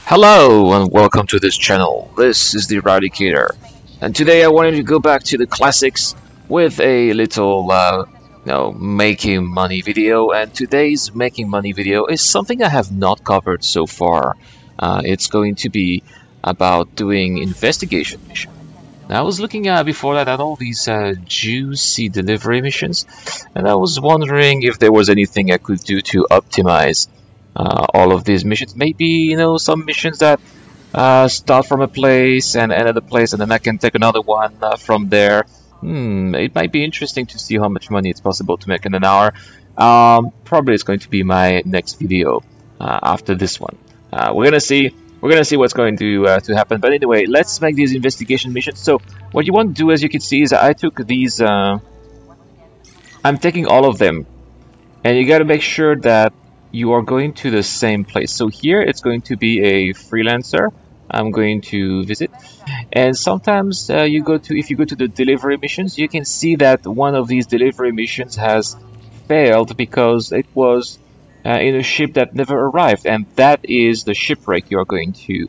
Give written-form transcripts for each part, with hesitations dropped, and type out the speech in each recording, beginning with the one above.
Hello and welcome to this channel. This is the Eradicator, and today I wanted to go back to the classics with a little, making money video. And today's making money video is something I have not covered so far. It's going to be about doing investigation mission. Now, I was looking at before that at all these juicy delivery missions, and I was wondering if there was anything I could do to optimize all of these missions. Maybe, some missions that start from a place and end at a place, and then I can take another one from there. It might be interesting to see how much money it's possible to make in an hour. Probably it's going to be my next video after this one. We're gonna see. We're gonna see what's going to happen. But anyway, let's make these investigation missions. So what you want to do, as you can see, is I took these. I'm taking all of them, and you got to make sure that you are going to the same place. So here it's going to be a freelancer I'm going to visit, and sometimes if you go to the delivery missions, you can see that one of these delivery missions has failed because it was in a ship that never arrived, and that is the shipwreck you're going to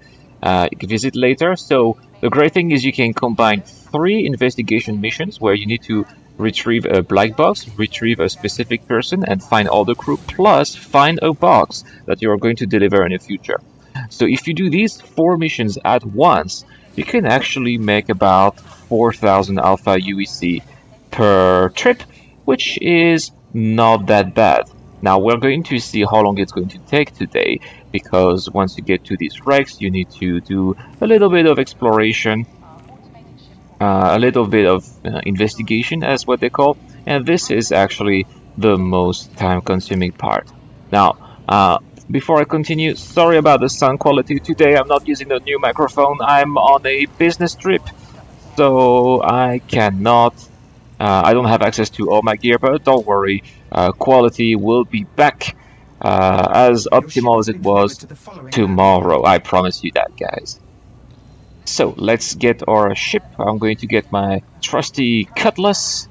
visit later. So the great thing is you can combine 3 investigation missions where you need to retrieve a black box, retrieve a specific person, and find all the crew, plus find a box that you are going to deliver in the future. So if you do these 4 missions at once, you can actually make about 4,000 alpha UEC per trip, which is not that bad. Now we're going to see how long it's going to take today, because once you get to these wrecks, you need to do a little bit of exploration, a little bit of investigation, as what they call, and this is actually the most time-consuming part. Now, before I continue, sorry about the sound quality today. I'm not using the new microphone. I'm on a business trip, so I cannot. I don't have access to all my gear, but don't worry, quality will be back as optimal as it was tomorrow. I promise you that, guys. So let's get our ship. I'm going to get my trusty cutlass.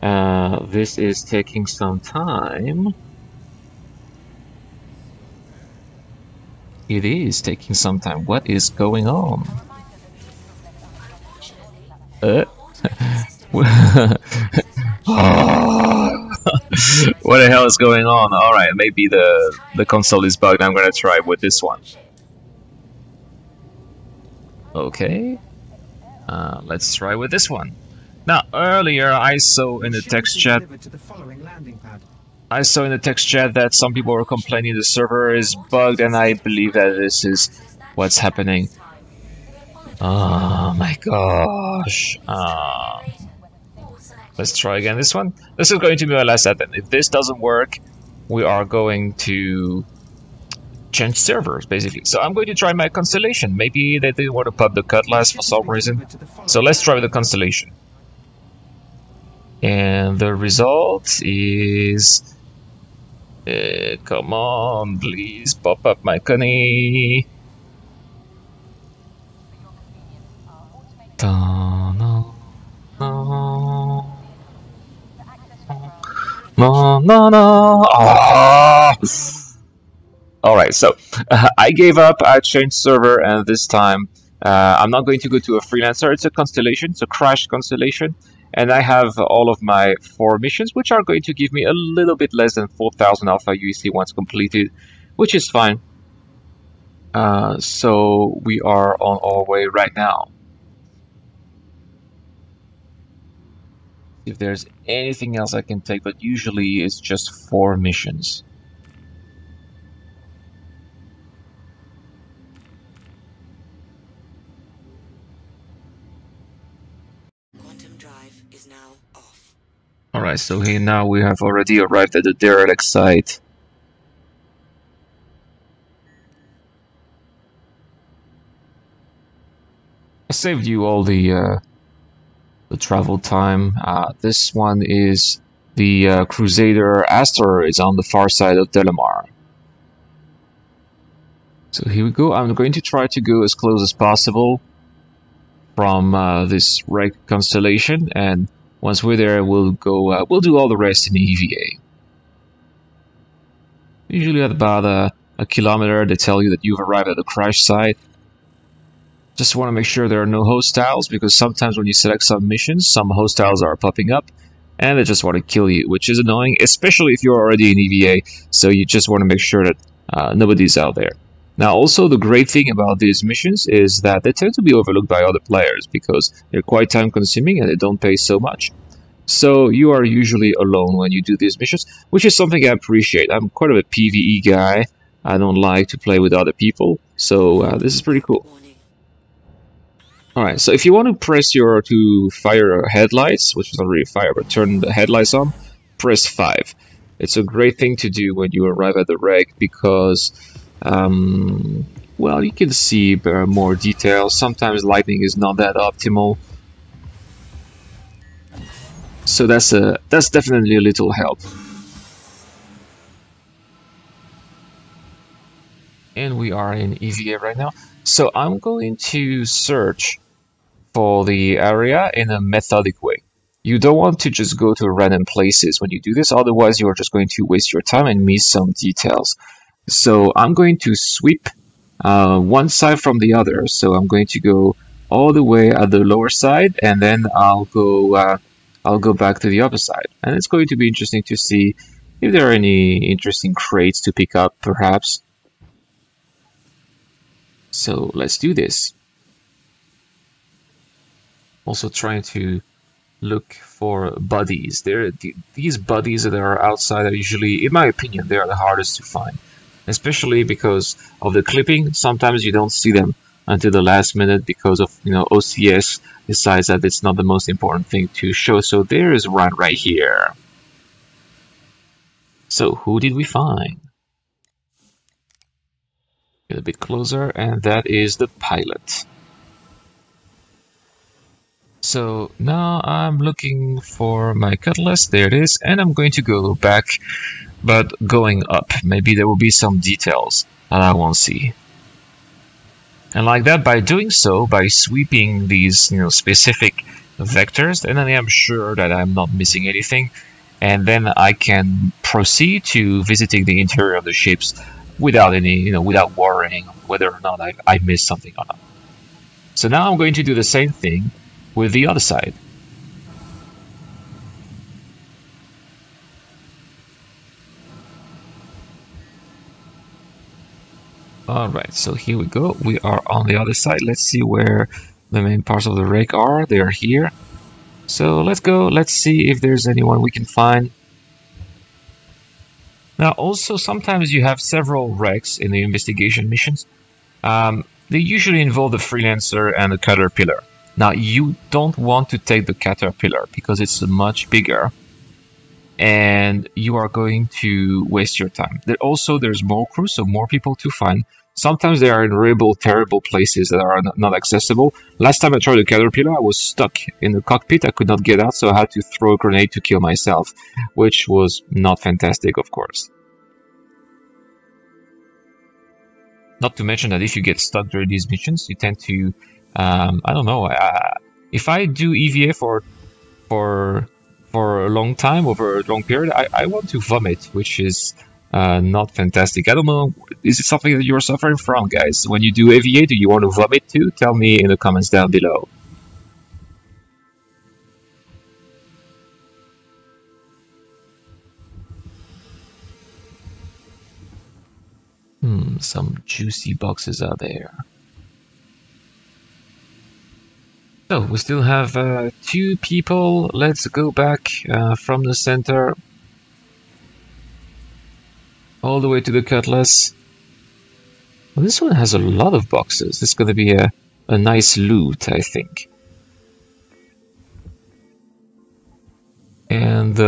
This is taking some time. It is taking some time. What is going on? What the hell is going on? Alright, maybe the console is bugged. I'm gonna try with this one. Okay, let's try with this one. Now, earlier I saw in the text chat that some people were complaining the server is bugged, and I believe that this is what's happening. Oh my gosh. Let's try again this one. This is going to be my last attempt. If this doesn't work, we are going to change servers, basically. So I'm going to try my Constellation. Maybe they didn't want to pop the Cutlass for some reason. So let's try the Constellation. And the result is... come on, please pop up my Connie. No. Alright, so I gave up, I changed server, and this time I'm not going to go to a freelancer. It's a constellation, it's a crashed constellation, and I have all of my 4 missions, which are going to give me a little bit less than 4,000 alpha UEC once completed, which is fine. So we are on our way right now. If there's anything else I can take, but usually it's just 4 missions. Alright, so here now we have already arrived at the derelict site. I saved you all the travel time. This one is the Crusader Astor is on the far side of Delamar. So here we go. I'm going to try to go as close as possible from this wrecked constellation, and once we're there, we'll go. We'll do all the rest in the EVA. Usually at about a kilometer. They tell you that you've arrived at the crash site. Just want to make sure there are no hostiles, because sometimes when you select some missions, some hostiles are popping up and they just want to kill you, which is annoying, especially if you're already in EVA. So you just want to make sure that nobody's out there. Now, also, the great thing about these missions is that they tend to be overlooked by other players because they're quite time consuming and they don't pay so much. So you are usually alone when you do these missions, which is something I appreciate. I'm quite of a PvE guy. I don't like to play with other people, so this is pretty cool. Alright, so if you want to to fire your headlights, which is not really fire, but turn the headlights on, press 5. It's a great thing to do when you arrive at the wreck because, well, you can see more details. Sometimes lighting is not that optimal. So that's definitely a little help. And we are in EVA right now. So I'm going to search for the area in a methodic way. You don't want to just go to random places when you do this, otherwise you're just going to waste your time and miss some details. So I'm going to sweep one side from the other. So I'm going to go all the way at the lower side, and then I'll go back to the upper side. And it's going to be interesting to see if there are any interesting crates to pick up, perhaps. So let's do this. Also trying to look for buddies. These buddies that are outside are usually, in my opinion, they are the hardest to find. Especially because of the clipping. Sometimes you don't see them until the last minute because of, OCS decides that it's not the most important thing to show. So there is one right here. So who did we find? Get a bit closer, and that is the pilot. So now I'm looking for my cutlass. There it is, and I'm going to go back, but going up. Maybe there will be some details that I won't see. And like that, by doing so, by sweeping these specific vectors, and then I'm sure that I'm not missing anything, and then I can proceed to visiting the interior of the ships without any, without worrying whether or not I missed something or not. So now I'm going to do the same thing with the other side. Alright, so here we go. We are on the other side. Let's see where the main parts of the wreck are. They are here. So let's go. Let's see if there's anyone we can find. Now, also, sometimes you have several wrecks in the investigation missions. They usually involve the freelancer and the caterpillar. Now, you don't want to take the caterpillar because it's much bigger and you are going to waste your time. There's more crew, so more people to find. Sometimes they are in terrible places that are not accessible. Last time I tried the caterpillar, I was stuck in the cockpit. I could not get out, so I had to throw a grenade to kill myself, which was not fantastic, of course. Not to mention that if you get stuck during these missions, you tend to I don't know. If I do EVA for a long time, over a long period, I want to vomit, which is not fantastic. I don't know. Is it something that you're suffering from, guys? When you do EVA, do you want to vomit too? Tell me in the comments down below. Some juicy boxes out there. So we still have 2 people. Let's go back from the center all the way to the cutlass. Well, this one has a lot of boxes. It's going to be a nice loot, I think. And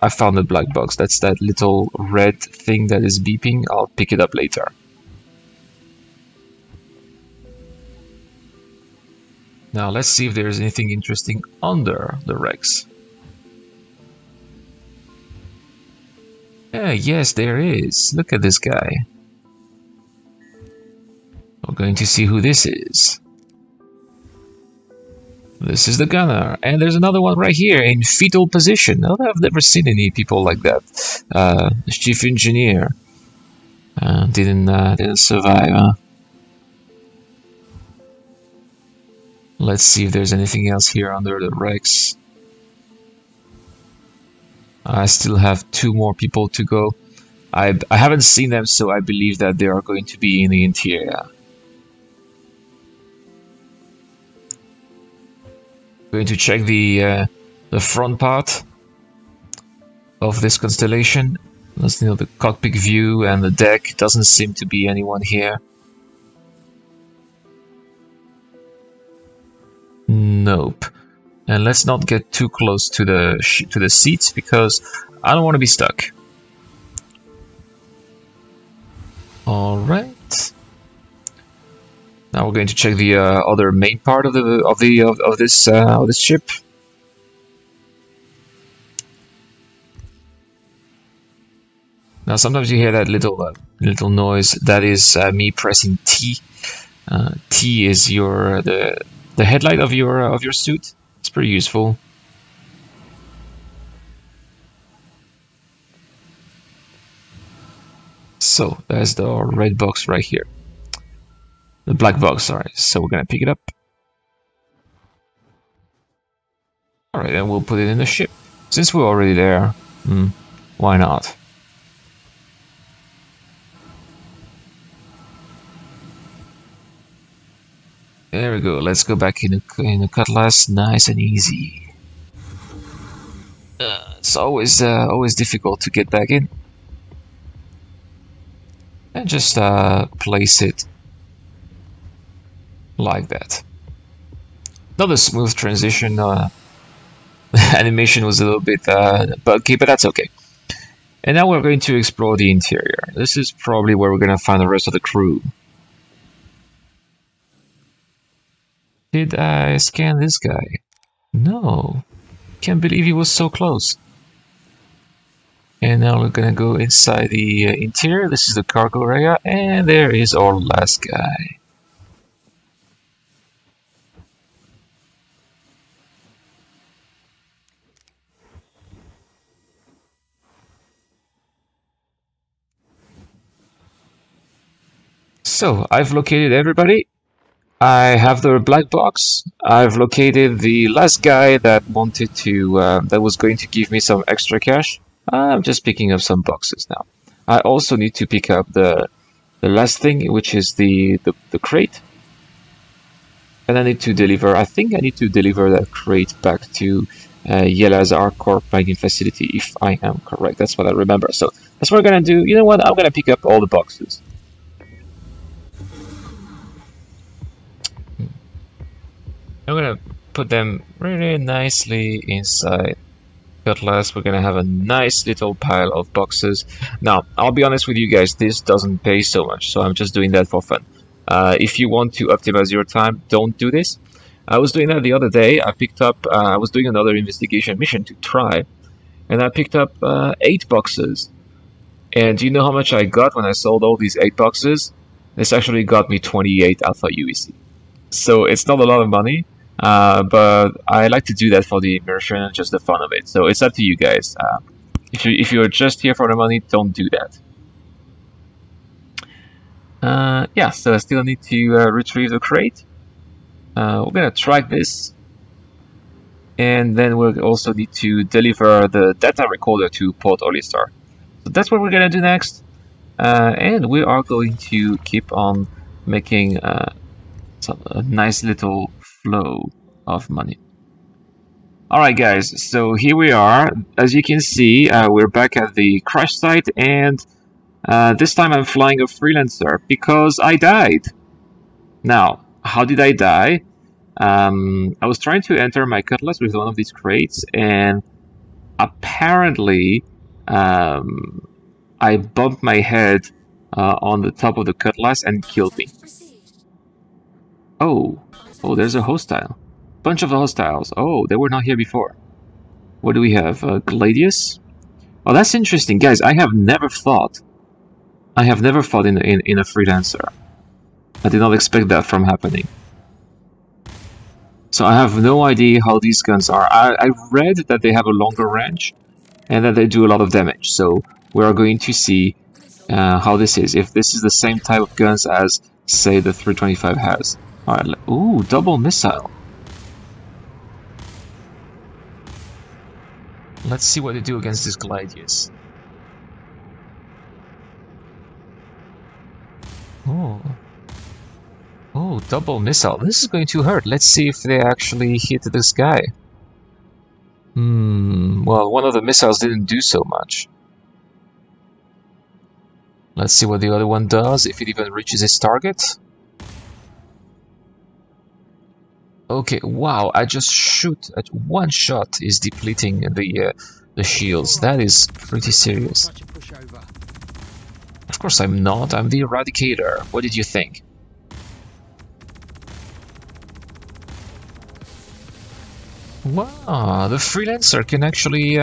I found a black box. That's that little red thing that is beeping. I'll pick it up later. Now let's see if there's anything interesting under the wrecks. Yes, there is. Look at this guy. We're going to see who this is. This is the gunner, and there's another one right here in fetal position. Oh, I've never seen any people like that. The chief engineer. Didn't survive, huh? Let's see if there's anything else here under the wrecks. I still have 2 more people to go. I haven't seen them, so I believe that they are going to be in the interior. Going to check the front part of this constellation. That's, you know, the cockpit view and the deck. Doesn't seem to be anyone here. Nope. And let's not get too close to the seats because I don't want to be stuck. All right. Now we're going to check the other main part of this ship. Now sometimes you hear that little noise. That is me pressing T. T is the headlight of your suit. It's pretty useful. So there's the red box right here. The black box, sorry. So we're gonna pick it up. Alright, and we'll put it in the ship. Since we're already there, why not? There we go. Let's go back in the cutlass, nice and easy. It's always difficult to get back in. And just place it like that. Not a smooth transition. The animation was a little bit buggy, but that's okay. And now we're going to explore the interior. This is probably where we're going to find the rest of the crew. Did I scan this guy? No. Can't believe he was so close. And now we're gonna go inside the interior. This is the cargo area, and there is our last guy. So, I've located everybody. I have the black box. I've located the last guy that wanted to, that was going to give me some extra cash. I'm just picking up some boxes now. I also need to pick up the last thing, which is the crate. And I need to deliver, I think I need to deliver that crate back to Yela's Corp mining facility, if I am correct. That's what I remember. So that's what we're gonna do. You know what? I'm gonna pick up all the boxes. I'm gonna put them really nicely inside Cutlass. We're gonna have a nice little pile of boxes. Now, I'll be honest with you guys, this doesn't pay so much, so I'm just doing that for fun. If you want to optimize your time, don't do this. I was doing that the other day. I picked up, I was doing another investigation mission to try, and I picked up 8 boxes. And do you know how much I got when I sold all these 8 boxes? This actually got me 28 Alpha UEC. So it's not a lot of money, but I like to do that for the immersion and just the fun of it. So it's up to you guys. If you're just here for the money, don't do that. Yeah, so I still need to retrieve the crate. We're gonna track this, and then we'll also need to deliver the data recorder to Port Olistar. So that's what we're gonna do next, and we are going to keep on making a nice little flow of money. Alright guys, so here we are. As you can see, we're back at the crash site, and this time I'm flying a freelancer because I died. Now, how did I die? I was trying to enter my cutlass with one of these crates, and apparently I bumped my head on the top of the cutlass and killed me. Oh, there's a hostile. Bunch of hostiles. Oh, they were not here before. What do we have? Gladius? Oh, that's interesting. Guys, I have never fought in a freelancer. I did not expect that from happening. So I have no idea how these guns are. I read that they have a longer range and that they do a lot of damage. So we are going to see how this is, if this is the same type of guns as, say, the 325 has. Alright, ooh, double missile. Let's see what they do against this Gladius. Oh. Oh, double missile. This is going to hurt. Let's see if they actually hit this guy. Well, one of the missiles didn't do so much. Let's see what the other one does, if it even reaches its target. Okay, wow, I just shoot at one shot is depleting the shields. That is pretty serious. Of course I'm not, I'm the Eradicator. What did you think? Wow, the freelancer can actually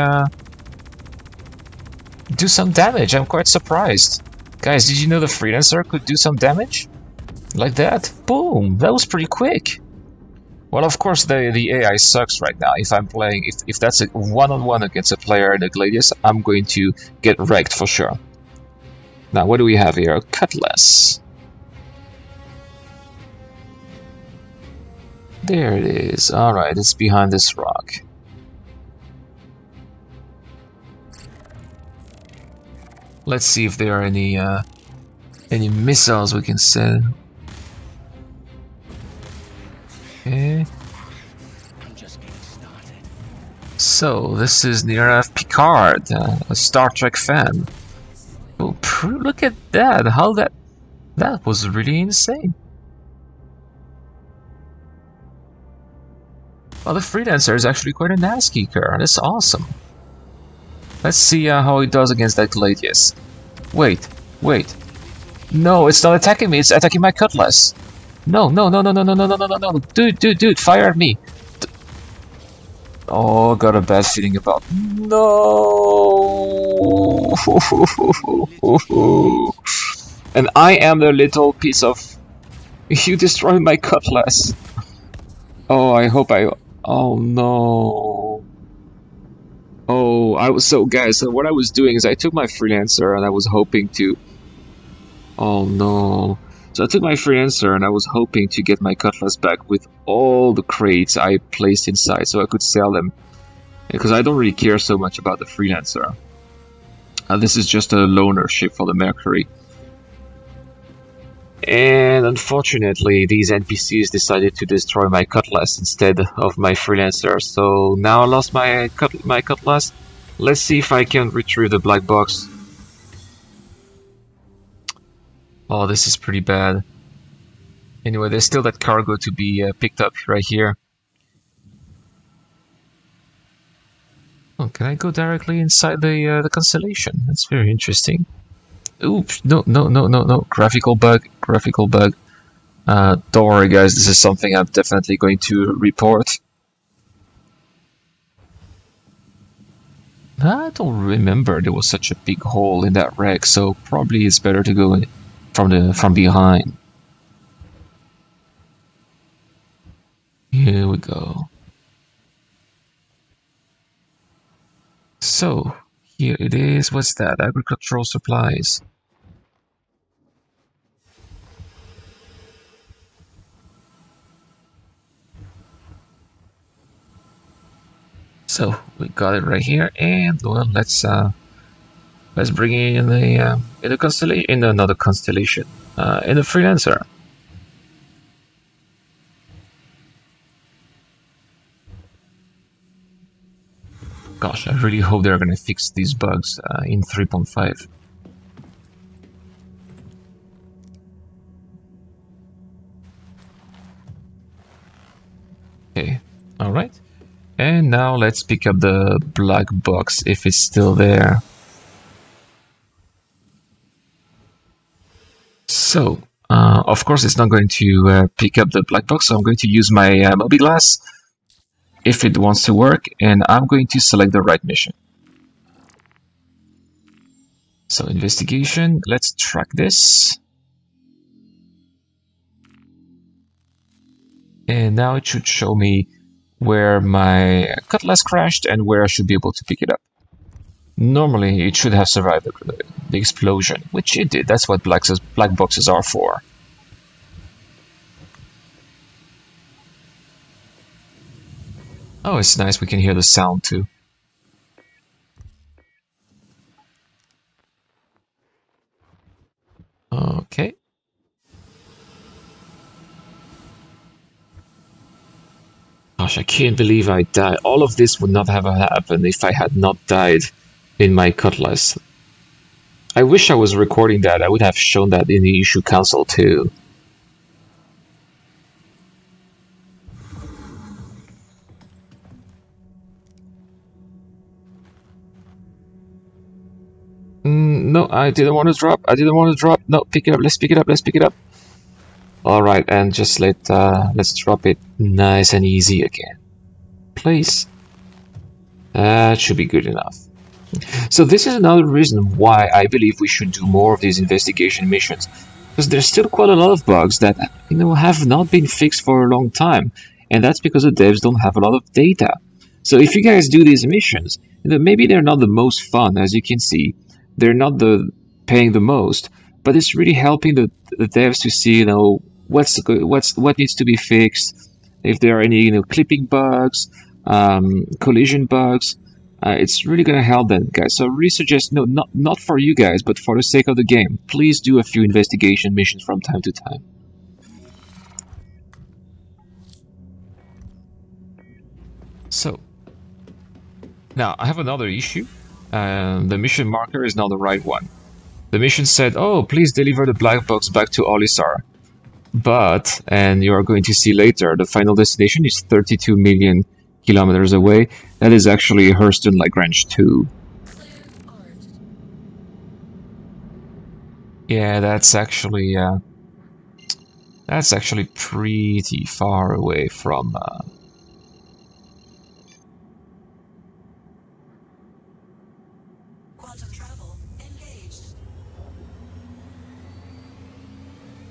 do some damage. I'm quite surprised. Guys, did you know the freelancer could do some damage? Like that? Boom! That was pretty quick. Well, of course the AI sucks right now. If I'm playing, if that's a one-on-one against a player in a Gladius, I'm going to get wrecked for sure. Now, what do we have here? A Cutlass. There it is. Alright, it's behind this rock. Let's see if there are any missiles we can send. Okay. So, this is near Picard, a Star Trek fan. Oh, look at that! How that was really insane. Well, the freelancer is actually quite an ass kicker. That's awesome. Let's see how it does against that Gladius. Wait. No, it's not attacking me. It's attacking my Cutlass. No. Dude, fire at me. Oh, got a bad feeling about. No. And I am the little piece of. You destroyed my Cutlass. Oh, I hope I. Oh no. Oh, guys, so what I was doing is I took my freelancer and I was hoping to. Oh no. So I took my freelancer and I was hoping to get my Cutlass back with all the crates I placed inside so I could sell them. Because I don't really care so much about the freelancer. This is just a loaner ship for the Mercury. And unfortunately, these NPCs decided to destroy my Cutlass instead of my freelancer. So now I lost my Cutlass. Let's see if I can retrieve the black box. Oh, this is pretty bad. Anyway, there's still that cargo to be picked up right here. Oh, can I go directly inside the constellation? That's very interesting. Oops, no. Graphical bug. Don't worry guys, this is something I'm definitely going to report. I don't remember there was such a big hole in that wreck, so probably it's better to go in from behind. Here we go. So, here it is. What's that? Agricultural supplies. So we got it right here, and well, let's bring it in the constellation, in another constellation, in the freelancer. Gosh, I really hope they're gonna fix these bugs in 3.5. Okay, all right. And now let's pick up the black box if it's still there. So, of course it's not going to pick up the black box, so I'm going to use my Mobiglass if it wants to work, and I'm going to select the right mission. So, investigation, let's track this. And now it should show me where my Cutlass crashed and where I should be able to pick it up. Normally, it should have survived the explosion, which it did. That's what black boxes are for. Oh, it's nice. We can hear the sound too. Okay. Gosh, I can't believe I died. All of this would not have happened if I had not died in my cutlass. I wish I was recording that. I would have shown that in the issue council too. No, I didn't want to drop. I didn't want to drop. No, pick it up. Let's pick it up. Let's pick it up. All right, and just let's drop it nice and easy again, please. That should be good enough. So this is another reason why I believe we should do more of these investigation missions, because there's still quite a lot of bugs that have not been fixed for a long time, and that's because the devs don't have a lot of data. So if you guys do these missions, maybe they're not the most fun, as you can see. They're not paying the most, but it's really helping the devs to see, what needs to be fixed, if there are any, clipping bugs, collision bugs. It's really gonna help them, guys. So I really suggest, not for you guys, but for the sake of the game, please do a few investigation missions from time to time. So now I have another issue. The mission marker is not the right one. The mission said, oh, please deliver the black box back to Olisar. But, and you are going to see later, the final destination is 32 million kilometers away. That is actually Hurston Lagrange 2. Yeah, that's actually pretty far away from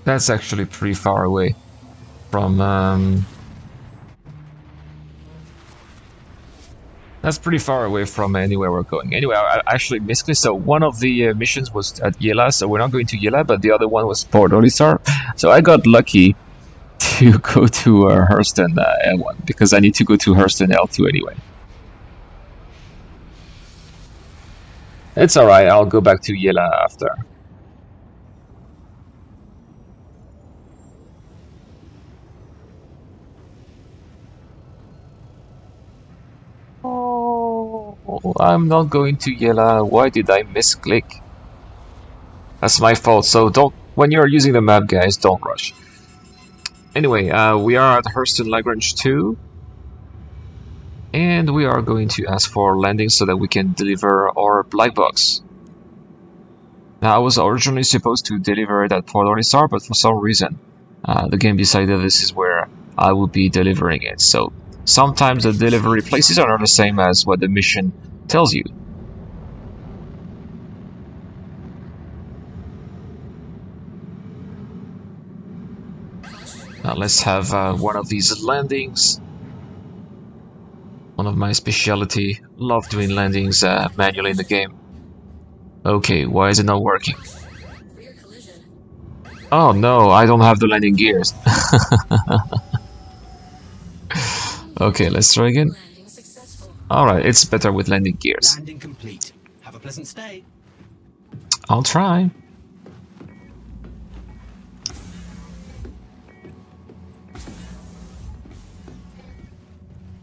That's actually pretty far away from that's pretty far away from anywhere we're going. Anyway, I actually missed it. So one of the missions was at Yela, so we're not going to Yela, but the other one was Port Olisar. So I got lucky to go to Hurston L1 because I need to go to Hurston L2 anyway. It's alright, I'll go back to Yela after. Oh, I'm not going to Yela. Why did I misclick? That's my fault. So when you're using the map, guys, don't rush. Anyway, we are at Hurston Lagrange 2. And we are going to ask for landing so that we can deliver our black box. Now, I was originally supposed to deliver it at Port Olisar, but for some reason, the game decided this is where I would be delivering it. So sometimes the delivery places are not the same as what the mission tells you. Now let's have one of these landings. One of my specialty. Love doing landings manually in the game. Okay, why is it not working? Oh no, I don't have the landing gears. Okay, let's try again. Alright, it's better with landing gears. Landing complete. Have a pleasant stay. I'll try.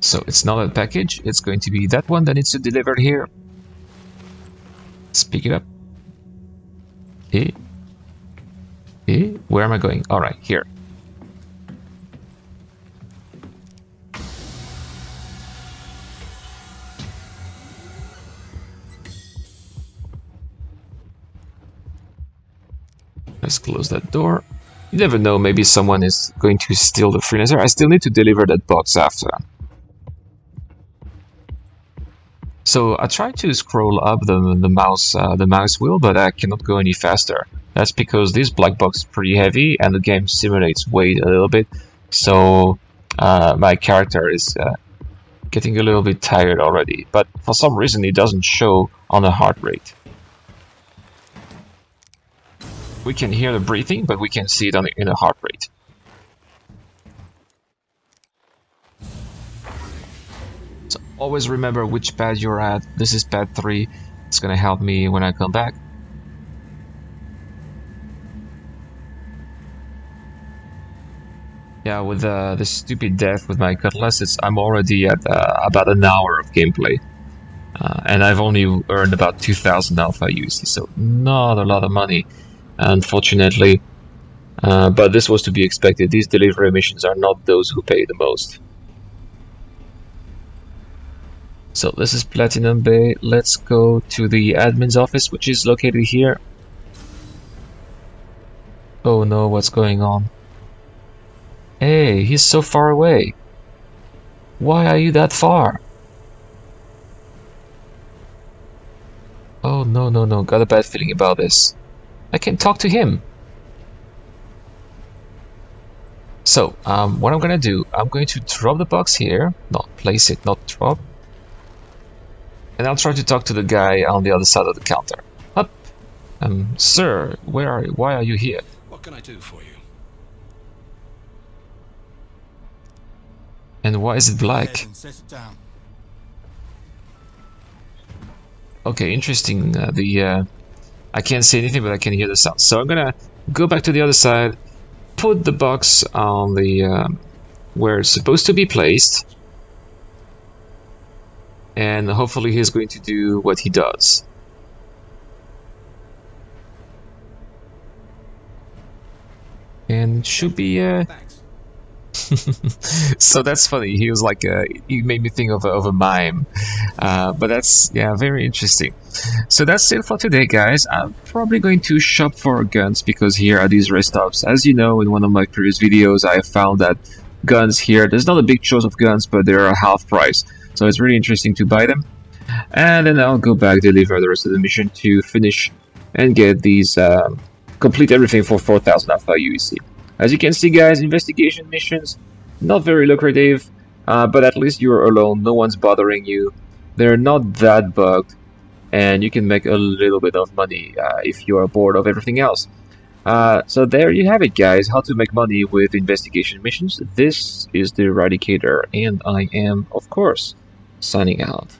So it's not a package, it's going to be that one that needs to deliver here. Let's pick it up. Where am I going? Alright, here. Let's close that door. You never know, maybe someone is going to steal the freelancer. I still need to deliver that box after. So I tried to scroll up the mouse wheel, but I cannot go any faster. That's because this black box is pretty heavy and the game simulates weight a little bit. So my character is getting a little bit tired already. But for some reason it doesn't show on the heart rate. We can hear the breathing, but we can see it in the heart rate. So always remember which pad you're at. This is pad 3. It's gonna help me when I come back. Yeah, with this stupid death with my cutlass, I'm already at about an hour of gameplay. And I've only earned about 2,000 alpha UC, so not a lot of money, unfortunately. But this was to be expected. These delivery missions are not those who pay the most. So this is Platinum Bay. Let's go to the admin's office, which is located here. Oh no, what's going on? Hey, he's so far away. Why are you that far? Oh no, no, no, got a bad feeling about this. I can talk to him. So, what I'm gonna do, I'm going to drop the box here. Not place it, not drop. And I'll try to talk to the guy on the other side of the counter. Up! Sir, why are you here? What can I do for you? And why is it black? Okay, interesting. I can't see anything, but I can hear the sound. So I'm gonna go back to the other side, put the box on the where it's supposed to be placed, and hopefully he's going to do what he does. And should be so that's funny. He was like he made me think of a mime, but that's, yeah, very interesting. So that's it for today, guys. I'm probably going to shop for guns because here are these rest stops. As you know, in one of my previous videos, I found that guns here, there's not a big choice of guns, but they're a half price, so it's really interesting to buy them. And then I'll go back, deliver the rest of the mission to finish and get these complete everything for 4,000 alpha UEC. As you can see, guys, investigation missions, not very lucrative, but at least you're alone, no one's bothering you, they're not that bugged, and you can make a little bit of money if you are bored of everything else. So there you have it, guys, how to make money with investigation missions. This is the Eradicator, and I am, of course, signing out.